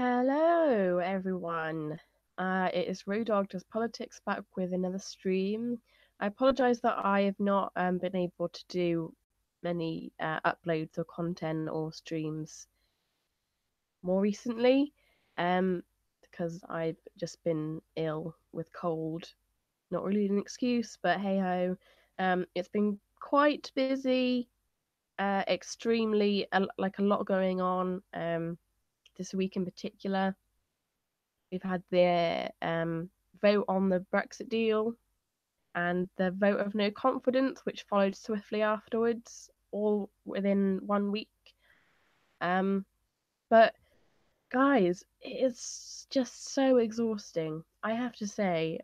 Hello, everyone. It is Dog Does Politics back with another stream. I apologize that I have not been able to do many uploads or content or streams more recently, because I've just been ill with cold. Not really an excuse, but hey ho. It's been quite busy, extremely like a lot going on. This week in particular. We've had the vote on the Brexit deal and the vote of no confidence, which followed swiftly afterwards, all within 1 week. But guys, it's just so exhausting. I have to say,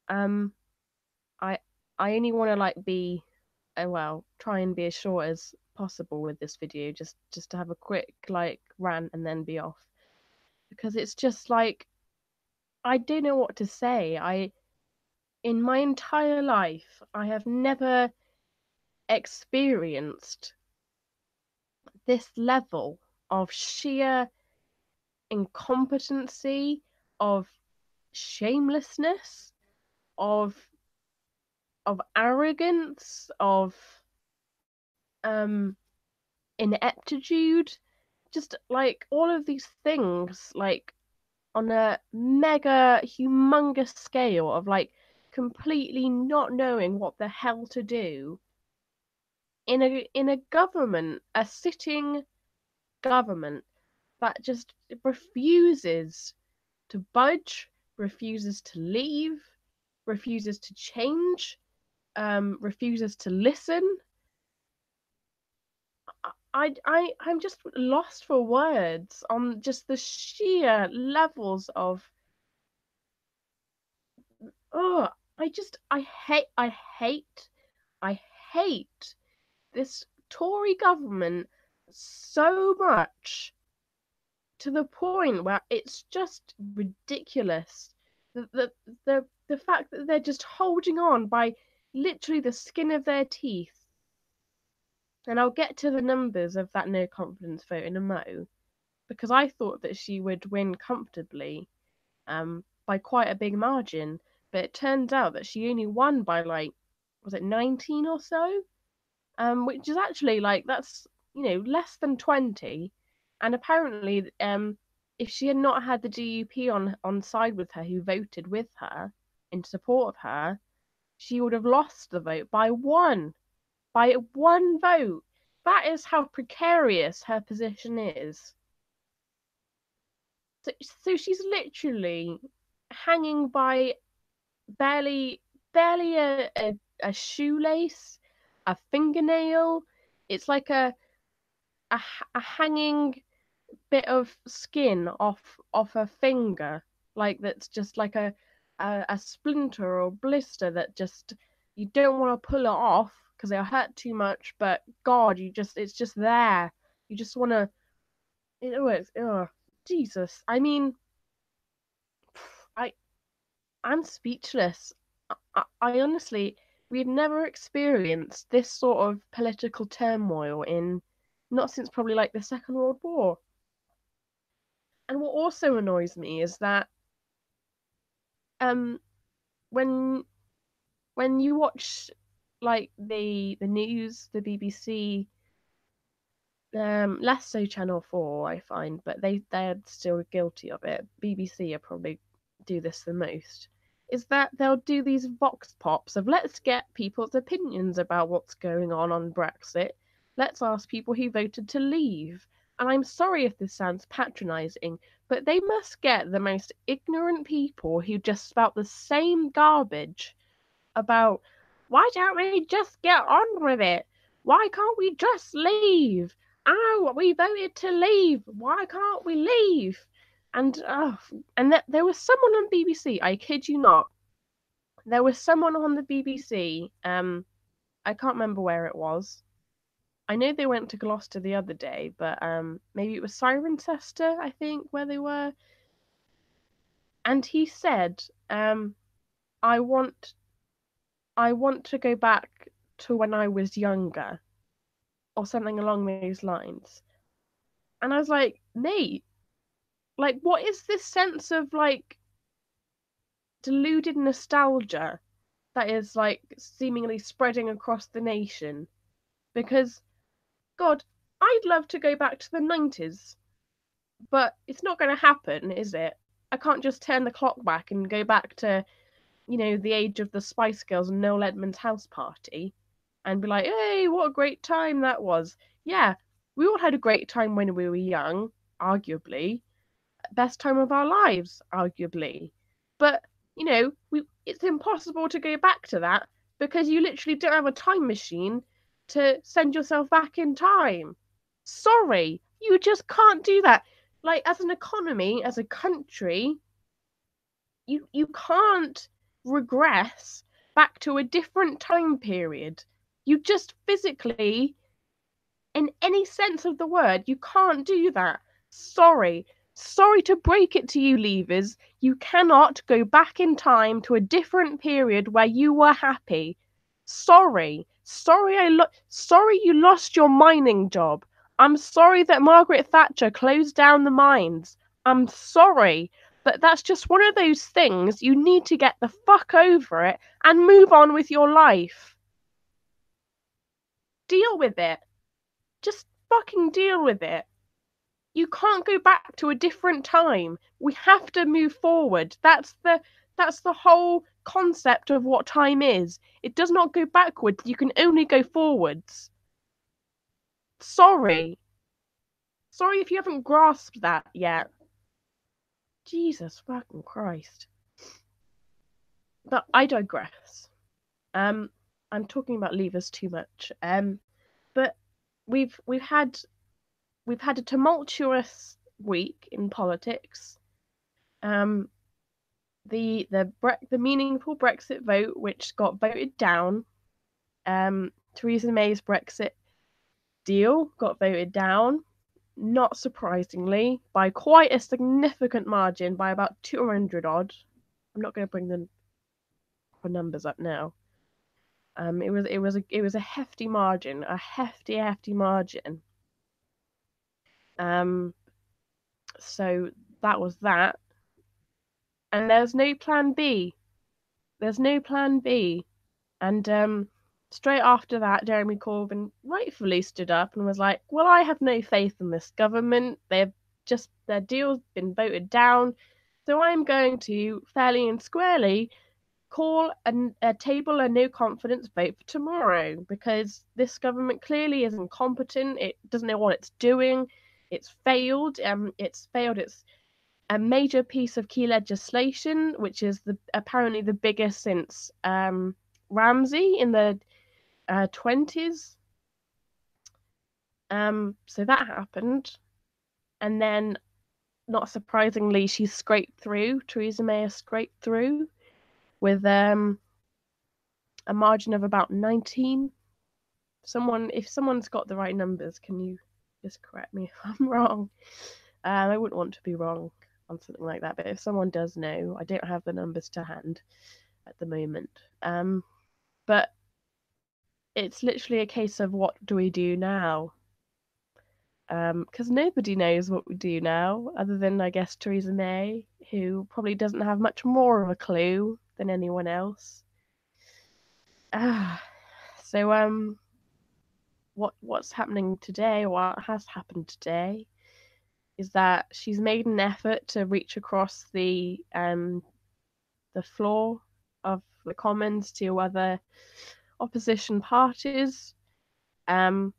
I I only want to be, try and be as short as possible with this video, just to have a quick rant and then be off, because it's just I don't know what to say. In my entire life, I have never experienced this level of sheer incompetency, of shamelessness, of arrogance, of um ineptitude, just all of these things on a mega humongous scale of completely not knowing what the hell to do in a government, a sitting government that just refuses to budge, refuses to leave, refuses to change, refuses to listen. I'm just lost for words on just the sheer levels of oh I hate this Tory government so much, to the point where it's just ridiculous. The fact that they're just holding on by literally the skin of their teeth. And I'll get to the numbers of that no confidence vote in a mo, because I thought that she would win comfortably, by quite a big margin. But it turns out that she only won by was it 19 or so? Which is actually that's less than 20. And apparently, if she had not had the DUP on side with her, who voted with her in support of her, she would have lost the vote by one vote. That is how precarious her position is. So she's literally hanging by barely a shoelace, a fingernail. It's like a hanging bit of skin off her finger, that's just like a splinter or blister that just you don't want to pull it off because it'll hurt too much. But God, it's just there. You just want to. Oh, Jesus. I mean, I I'm speechless. I honestly, we've never experienced this sort of political turmoil in not since probably the Second World War. And what also annoys me is that um when you watch the news, the BBC, less so Channel 4, I find, but they're still guilty of it. BBC are probably do this the most. Is that they'll do these vox pops of let's get people's opinions about what's going on Brexit. Let's ask people who voted to leave. And I'm sorry if this sounds patronizing, but they must get the most ignorant people who just spout the same garbage about why don't we just get on with it? Why can't we just leave? Oh, we voted to leave. Why can't we leave? And there was someone on BBC. I kid you not. There was someone on the BBC. I can't remember where it was. I know they went to Gloucester the other day, but maybe it was Cirencester, I think, where they were. And he said, I want to go back to when I was younger, or something along those lines. And I was like, mate, Like, what is this sense of like deluded nostalgia that is like seemingly spreading across the nation? Because, God, I'd love to go back to the 90s, but it's not going to happen, is it? I can't just turn the clock back and go back to, the age of the Spice Girls and Noel Edmonds' house party and be like, hey, what a great time that was. Yeah, we all had a great time when we were young, arguably. Best time of our lives, arguably. But, it's impossible to go back to that because you literally don't have a time machine to send yourself back in time. Sorry, you just can't do that. Like, as an economy, as a country, you can't regress back to a different time period. You just physically, in any sense of the word, you can't do that. Sorry. Sorry to break it to you, leavers. You cannot go back in time to a different period where you were happy. Sorry. Sorry you lost your mining job. I'm sorry that Margaret Thatcher closed down the mines. I'm sorry. But that's just one of those things you need to get the fuck over it and move on with your life. Deal with it. Just fucking deal with it. You can't go back to a different time. We have to move forward. That's the whole concept of what time is. It does not go backwards. You can only go forwards. Sorry. Sorry if you haven't grasped that yet. Jesus fucking Christ. But I digress. I'm talking about leavers too much. But we've had a tumultuous week in politics. The meaningful Brexit vote, which got voted down. Theresa May's Brexit deal got voted down, not surprisingly, by quite a significant margin, by about 200 odd. I'm not going to bring the numbers up now. It was a hefty margin, a hefty margin. So that was that. And there's no plan B. There's no plan B. And straight after that, Jeremy Corbyn rightfully stood up and was like, well, I have no faith in this government. Their deal's been voted down. So I'm going to fairly and squarely call a table a no confidence vote for tomorrow because this government clearly is incompetent. It doesn't know what it's doing. It's failed. It's failed its a major piece of key legislation, which is apparently the biggest since Ramsey in the 20s. So that happened, and then, not surprisingly, she scraped through. Theresa May has scraped through with a margin of about 19. If someone's got the right numbers, can you just correct me if I'm wrong? I wouldn't want to be wrong on something like that, but if someone does know, I don't have the numbers to hand at the moment. But it's literally a case of what do we do now? Because nobody knows what we do now, other than, I guess, Theresa May, who probably doesn't have much more of a clue than anyone else. So what's happening today, what has happened today, is that she's made an effort to reach across the floor of the Commons to other opposition parties, to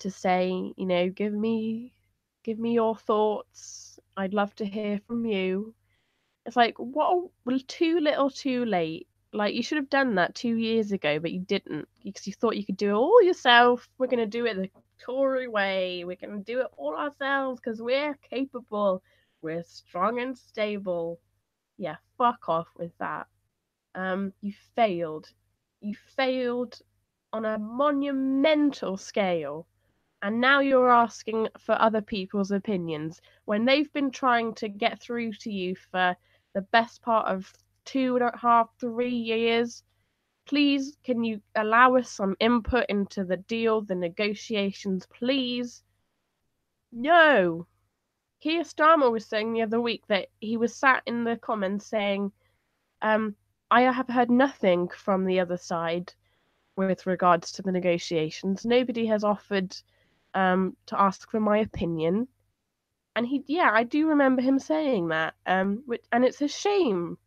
say, give me your thoughts. I'd love to hear from you. It's like, what? Well, too little, too late. Like, you should have done that 2 years ago, but you didn't because you thought you could do it all yourself. We're going to do it the Tory way. We're going to do it all ourselves because we're capable. We're strong and stable. Yeah, fuck off with that. You failed. You failed on a monumental scale. And now you're asking for other people's opinions when they've been trying to get through to you for the best part of 2.5, 3 years. Please, can you allow us some input into the deal, the negotiations, please? No. Keir Starmer was saying the other week that he was sat in the Commons saying, I have heard nothing from the other side with regards to the negotiations. Nobody has offered to ask for my opinion. And I do remember him saying that. And it's a shame.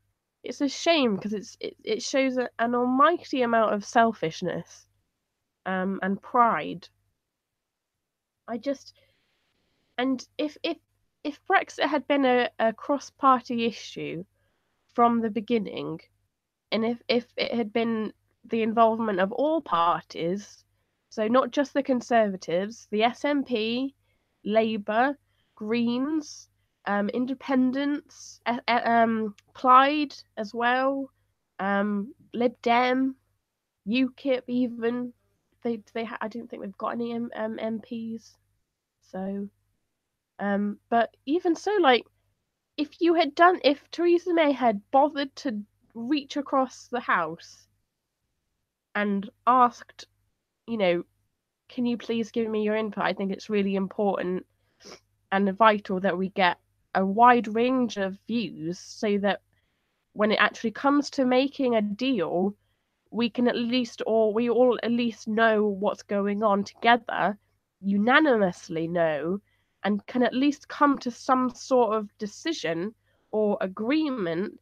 It's a shame because it shows an almighty amount of selfishness, and pride. I just and if Brexit had been a cross-party issue from the beginning, and if it had been the involvement of all parties, so not just the Conservatives, the SNP, Labour, Greens, Independents, Plaid as well, Lib Dem, UKIP even. I don't think they've got any MPs. So, but even so, like, if Theresa May had bothered to reach across the house and asked, can you please give me your input? I think it's really important and vital that we get a wide range of views so that when it actually comes to making a deal, we all at least know what's going on together, unanimously know, and can at least come to some sort of decision or agreement.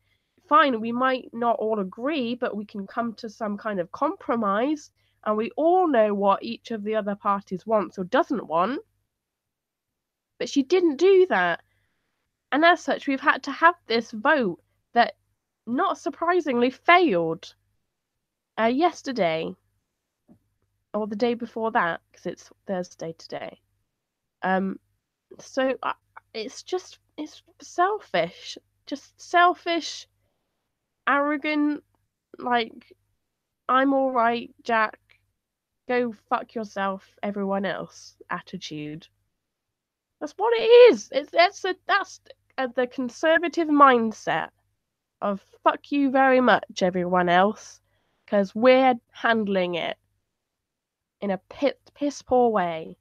Fine, we might not all agree, but we can come to some kind of compromise, and we all know what each of the other parties wants or doesn't want. But she didn't do that. And as such, we've had to have this vote that, not surprisingly, failed yesterday, or the day before that, because it's Thursday today. So it's selfish, arrogant, like, I'm all right, Jack, go fuck yourself, everyone else attitude. That's what it is. That's the Conservative mindset of fuck you very much, everyone else, because we're handling it in a piss poor way.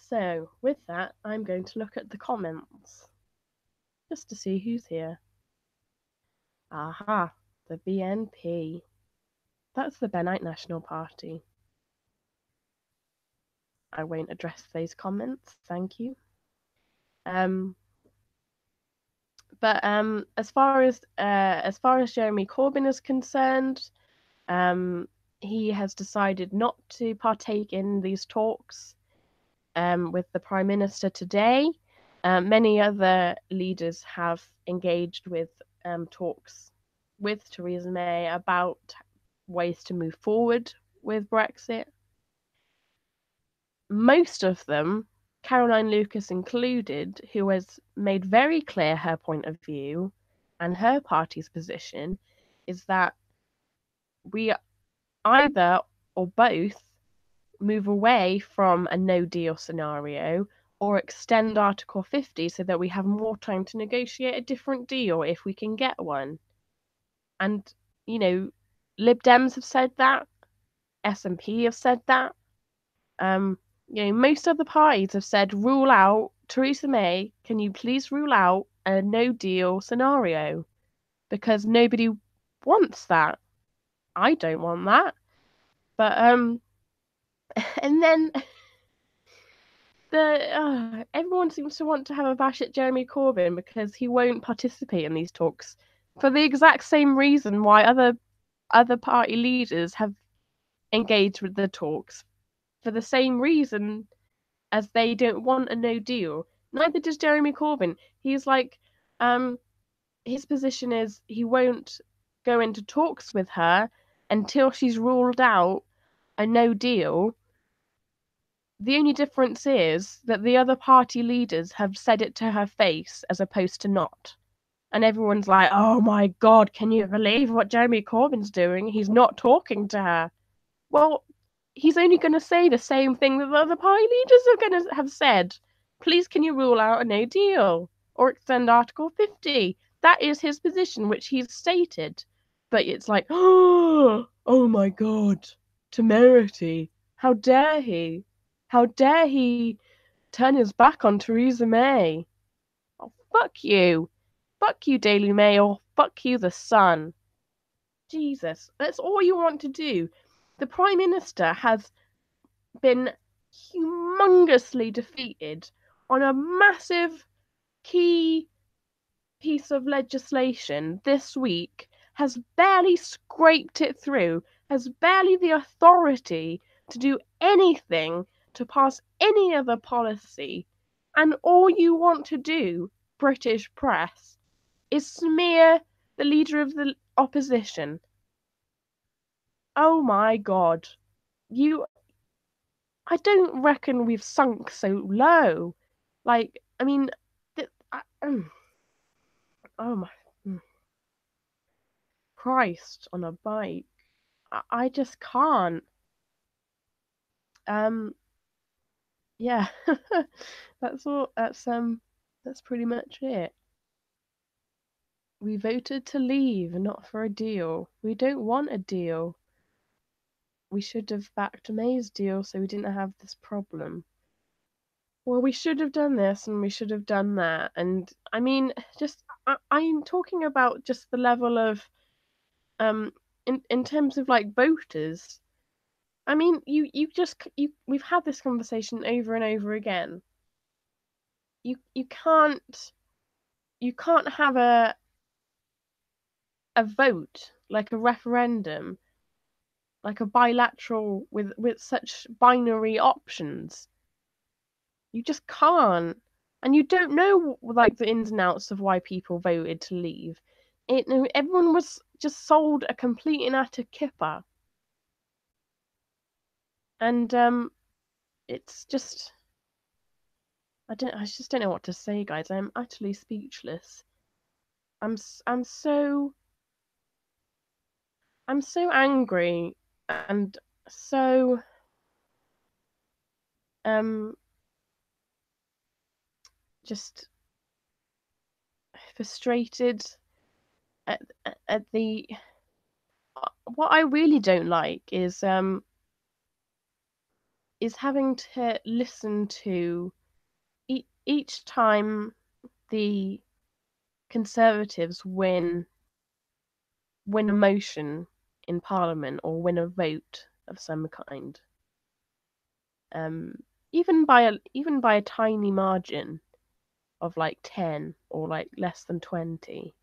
So, with that, I'm going to look at the comments just to see who's here. Aha, the BNP. That's the Benite National Party. I won't address those comments, thank you. But as far as Jeremy Corbyn is concerned, he has decided not to partake in these talks with the Prime Minister today. Many other leaders have engaged with talks with Theresa May about ways to move forward with Brexit. Most of them, Caroline Lucas included, who has made very clear her point of view and her party's position, is that we either or both move away from a no deal scenario or extend Article 50 so that we have more time to negotiate a different deal if we can get one. And, Lib Dems have said that, SNP have said that. Most other parties have said, rule out, Theresa May, can you please rule out a no deal scenario? Because nobody wants that. I don't want that. But, and then everyone seems to want to have a bash at Jeremy Corbyn because he won't participate in these talks for the exact same reason why other party leaders have engaged with the talks, for the same reason as they don't want a no deal. Neither does Jeremy Corbyn. He's like, his position is he won't go into talks with her until she's ruled out a no deal. The only difference is that the other party leaders have said it to her face as opposed to not. And everyone's like, oh my God, can you believe what Jeremy Corbyn's doing? He's not talking to her. Well, he's only going to say the same thing that the other party leaders are going to have said. Please, can you rule out a no deal or extend Article 50? That is his position, which he's stated. But it's like, oh my God, temerity. How dare he? How dare he turn his back on Theresa May? Oh, fuck you. Fuck you, Daily Mail. Fuck you, The Sun. Jesus, that's all you want to do. The Prime Minister has been humongously defeated on a massive key piece of legislation this week, has barely scraped it through, has barely the authority to do anything, to pass any other policy. And all you want to do, British press, is smear the leader of the opposition. Oh my God. You, I don't reckon we've sunk so low. Like, I mean, oh my Christ on a bike. I just can't. Um, yeah, that's all. That's pretty much it. We voted to leave, not for a deal. We don't want a deal. We should have backed May's deal so we didn't have this problem. Well, we should have done this and we should have done that. And I mean, I'm talking about just the level of in terms of like voters. I mean, we've had this conversation over and over again. You can't have a vote like a referendum, like a bilateral with such binary options. You just can't, and you don't know like the ins and outs of why people voted to leave. Everyone was just sold a complete and utter kipper, and it's just I just don't know what to say, guys. I'm utterly speechless. I'm I'm so I'm so angry and so um just frustrated at the what I really don't like is having to listen to each time the Conservatives win a motion in Parliament or win a vote of some kind, um, even by a tiny margin of like 10 or like less than 20.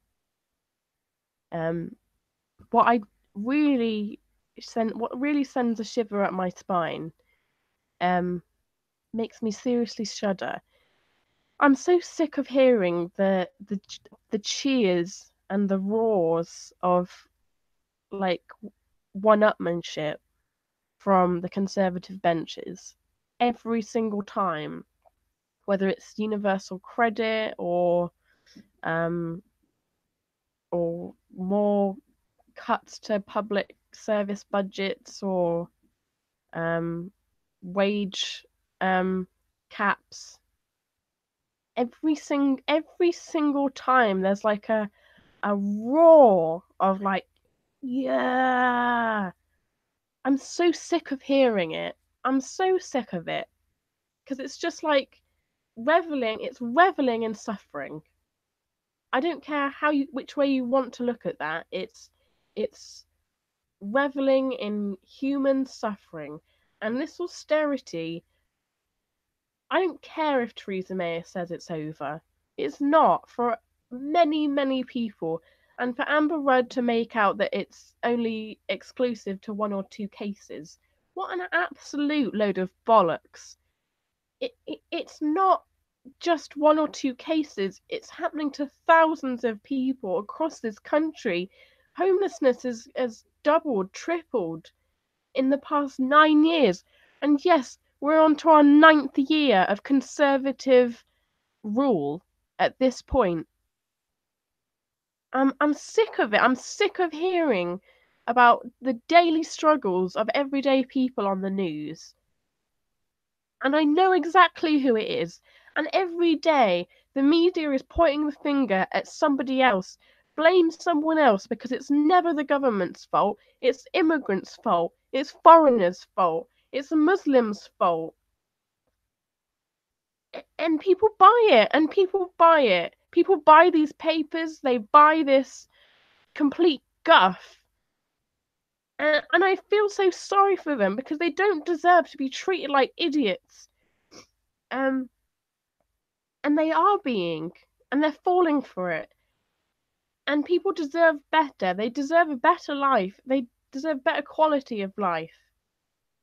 Um, what I really what really sends a shiver up my spine, um, makes me seriously shudder. I'm so sick of hearing the cheers and the roars of like one-upmanship from the Conservative benches every single time, whether it's universal credit um or more cuts to public service budgets or wage caps. Every single time there's like a roar of like, yeah. I'm so sick of hearing it. I'm so sick of it because it's just like it's reveling in suffering. I don't care which way you want to look at that. It's reveling in human suffering. And this austerity, I don't care if Theresa May says it's over. It's not for many, many people. And for Amber Rudd to make out that it's only exclusive to one or two cases, what an absolute load of bollocks. It's not just one or two cases, it's happening to thousands of people across this country. Homelessness has doubled, tripled in the past 9 years. And yes, we're on to our ninth year of Conservative rule at this point. I'm sick of it. I'm sick of hearing about the daily struggles of everyday people on the news. And I know exactly who it is. And every day, the media is pointing the finger at somebody else, blame someone else because it's never the government's fault, it's immigrants' fault, it's foreigners' fault, it's the Muslims' fault. And people buy it, and people buy it. People buy these papers, they buy this complete guff. And I feel so sorry for them because they don't deserve to be treated like idiots. Um, and they are being, and they're falling for it. And people deserve better. They deserve a better life. They deserve better quality of life.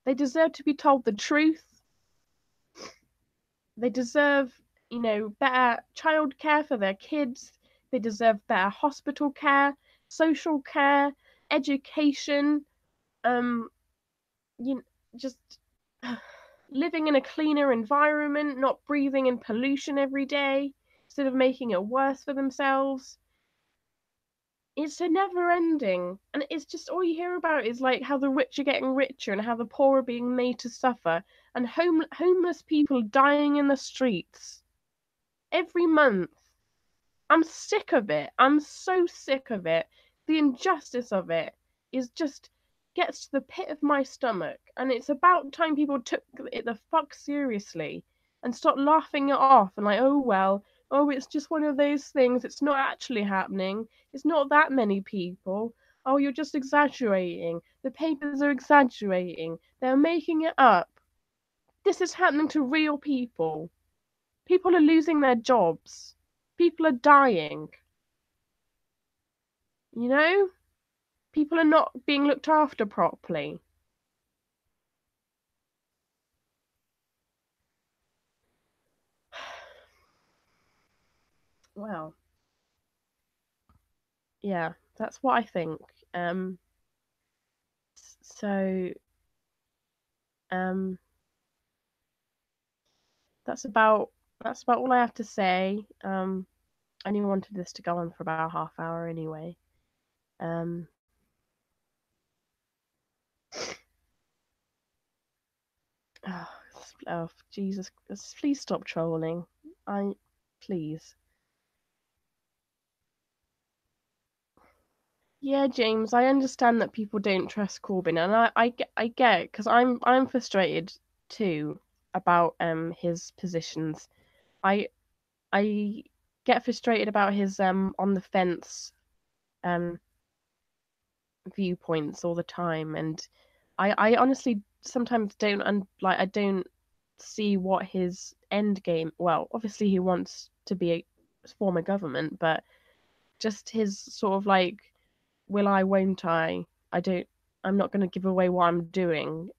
They deserve to be told the truth. They deserve, better childcare for their kids. They deserve better hospital care, social care, education. Um, you just living in a cleaner environment, not breathing in pollution every day, instead of making it worse for themselves. It's a never ending, and it's just all you hear about is like how the rich are getting richer and how the poor are being made to suffer, and homeless people dying in the streets every month. I'm sick of it. I'm so sick of it. The injustice of it is just gets to the pit of my stomach. And it's about time people took it the fuck seriously and stopped laughing it off and like, oh well, oh it's just one of those things. It's not actually happening. It's not that many people. Oh, you're just exaggerating. The papers are exaggerating. They're making it up. This is happening to real people. People are losing their jobs. People are dying. You know? People are not being looked after properly. Well, yeah, that's what I think. So, um, that's about all I have to say. I only wanted this to go on for about a half hour anyway. Um, oh, oh Jesus, please stop trolling. Please. Yeah, James, I understand that people don't trust Corbyn, and I get it because I'm frustrated too about his positions. I I get frustrated about his on the fence um viewpoints all the time, and I honestly sometimes don't I don't see what his end game. Well, obviously he wants to be a form a government, but just his sort of like will I, won't I? I don't. I'm not going to give away what I'm doing.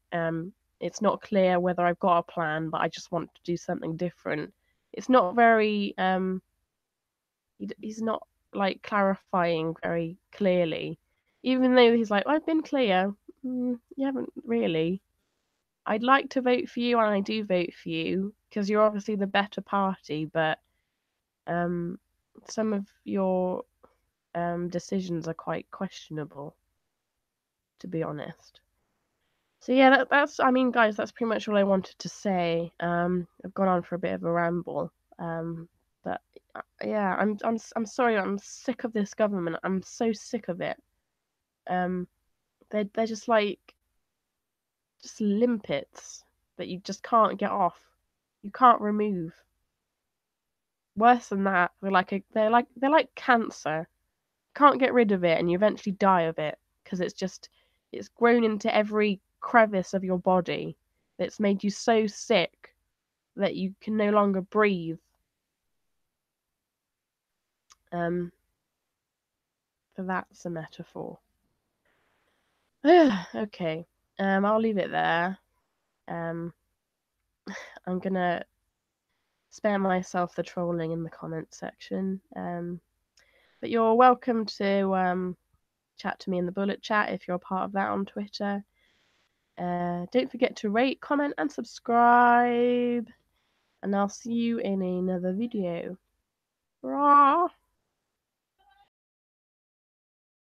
It's not clear whether I've got a plan, but I just want to do something different. It's not very. He's not like clarifying very clearly, even though he's like, I've been clear. You haven't really. I'd like to vote for you, and I do vote for you because you're obviously the better party, but um, some of your decisions are quite questionable, to be honest. So yeah, that's I mean, guys, that's pretty much all I wanted to say. I've gone on for a bit of a ramble. But yeah, I'm sorry. I'm sick of this government. I'm so sick of it. Um, they're just like just limpets that you just can't get off. You can't remove. Worse than that, they're like cancer. Can't get rid of it, and you eventually die of it because it's grown into every crevice of your body. It's made you so sick that you can no longer breathe. Um, so that's a metaphor. Okay. I'll leave it there. Um, I'm gonna spare myself the trolling in the comment section. But you're welcome to chat to me in the bullet chat if you're a part of that on Twitter. Don't forget to rate, comment, and subscribe. And I'll see you in another video. Rah!